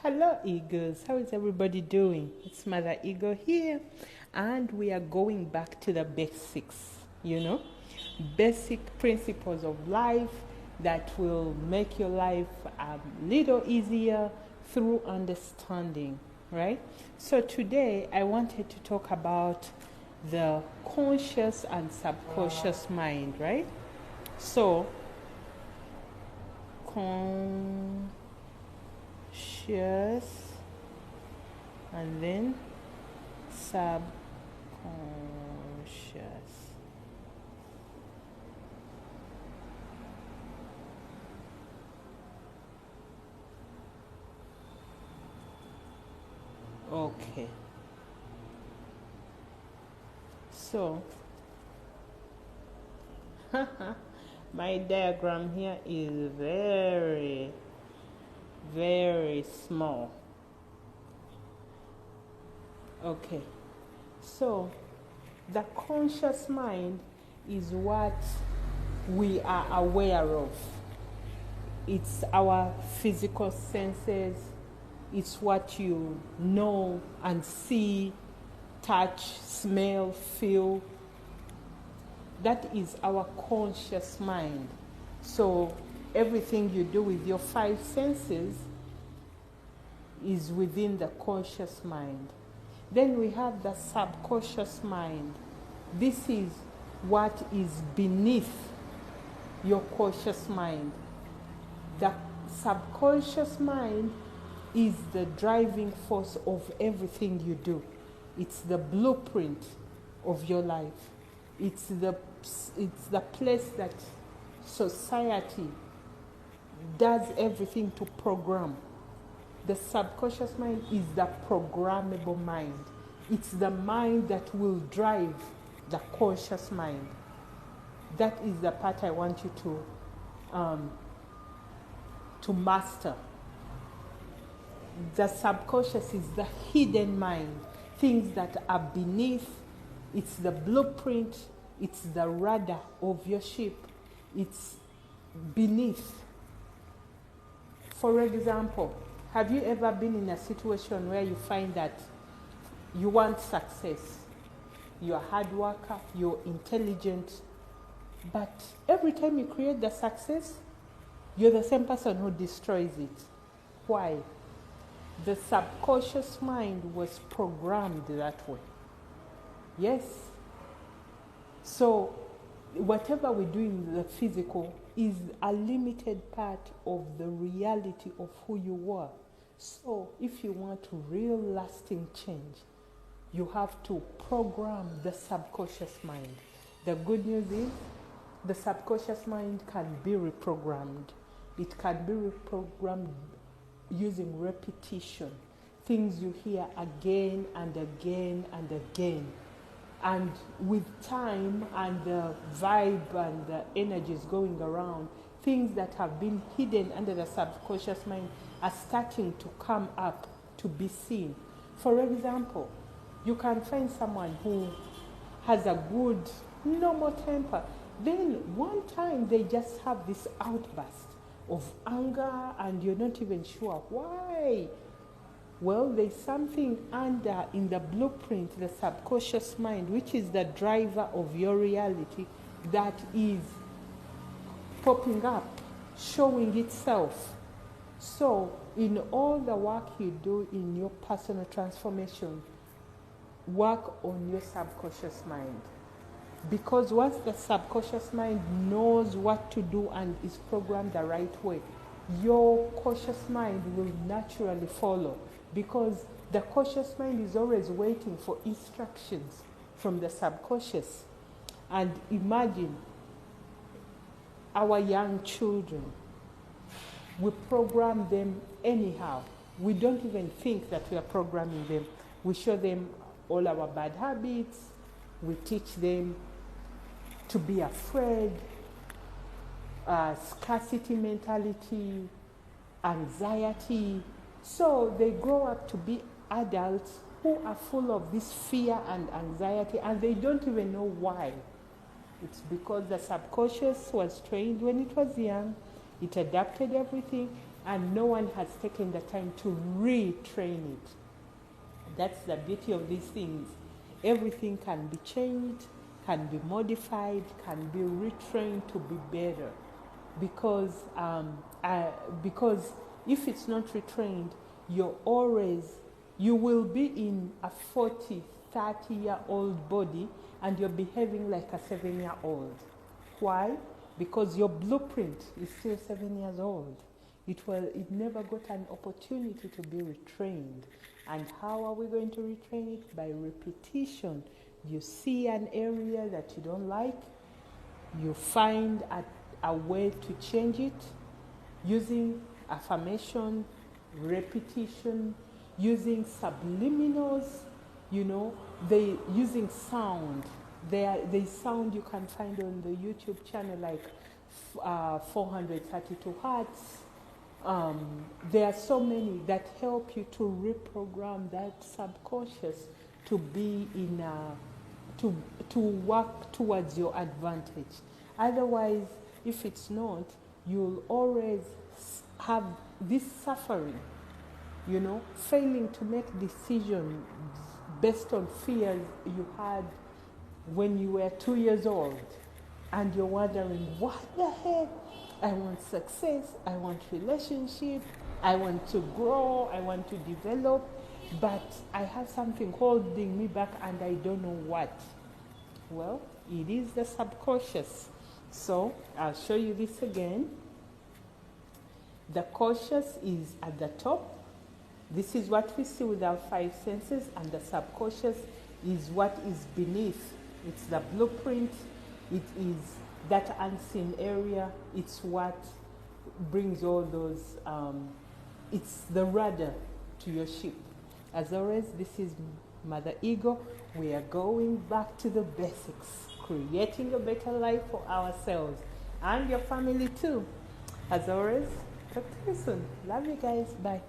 Hello, Eagles. How is everybody doing? It's Mother Eagle here, and we are going back to the basics, basic principles of life that will make your life a little easier through understanding, right? So, today I wanted to talk about the conscious and subconscious mind, right? So, conscious and then subconscious. Okay. So, my diagram here is very, very small. Okay. So, the conscious mind is what we are aware of. It's our physical senses. It's what you know and see, touch, smell, feel. That is our conscious mind. So everything you do with your five senses is within the conscious mind. Then we have the subconscious mind. This is what is beneath your conscious mind. The subconscious mind is the driving force of everything you do. It's the blueprint of your life. It's the place that society does everything to program. The subconscious mind is the programmable mind. It's the mind that will drive the conscious mind. That is the part I want you to master. The subconscious is the hidden mind, things that are beneath. It's the blueprint, it's the rudder of your ship. It's beneath. For example, have you ever been in a situation where you find that you want success? You're a hard worker, you're intelligent, but every time you create the success, you're the same person who destroys it. Why? The subconscious mind was programmed that way. Yes. So, whatever we do in the physical is a limited part of the reality of who you are. So, if you want real lasting change, you have to program the subconscious mind. The good news is the subconscious mind can be reprogrammed. It can be reprogrammed using repetition, things you hear again and again and again. And with time and the vibe and the energies going around, things that have been hidden under the subconscious mind are starting to come up to be seen. For example, you can find someone who has a good, normal temper. Then one time they just have this outburst of anger and you're not even sure why. Well, there's something under in the blueprint, the subconscious mind, which is the driver of your reality, that is popping up, showing itself. So, in all the work you do in your personal transformation, work on your subconscious mind. Because once the subconscious mind knows what to do and is programmed the right way, your conscious mind will naturally follow. Because the conscious mind is always waiting for instructions from the subconscious. And imagine our young children. We program them anyhow. We don't even think that we are programming them. We show them all our bad habits. We teach them to be afraid, scarcity mentality, anxiety. So they grow up to be adults who are full of this fear and anxiety, and they don't even know why. It's because the subconscious was trained when it was young. It adapted everything. and no one has taken the time to retrain it. That's the beauty of these things. Everything can be changed, can be modified, can be retrained to be better. Because if it's not retrained, you will be in a 40, 30-year-old body and you're behaving like a 7-year-old. Why? Because your blueprint is still 7 years old. It never got an opportunity to be retrained. And how are we going to retrain it? By repetition. You see an area that you don't like, you find a way to change it using affirmation, repetition, using subliminals, using sound. There's sound you can find on the YouTube channel, like 432 hertz. There are so many that help you to reprogram that subconscious to be to work towards your advantage. Otherwise, if it's not, you'll always have this suffering, failing to make decisions based on fears you had when you were 2 years old. And you're wondering, what the heck? I want success, I want relationship, I want to grow, I want to develop, but I have something holding me back and I don't know what. Well, it is the subconscious. So I'll show you this again. The conscious is at the top. This is what we see with our 5 senses, and the subconscious is what is beneath. It's the blueprint. It is that unseen area. It's what brings all those, it's the rudder to your ship. As always, this is Mother Ego. We are going back to the basics, creating a better life for ourselves and your family too. As always, talk to you soon. Love you guys. Bye.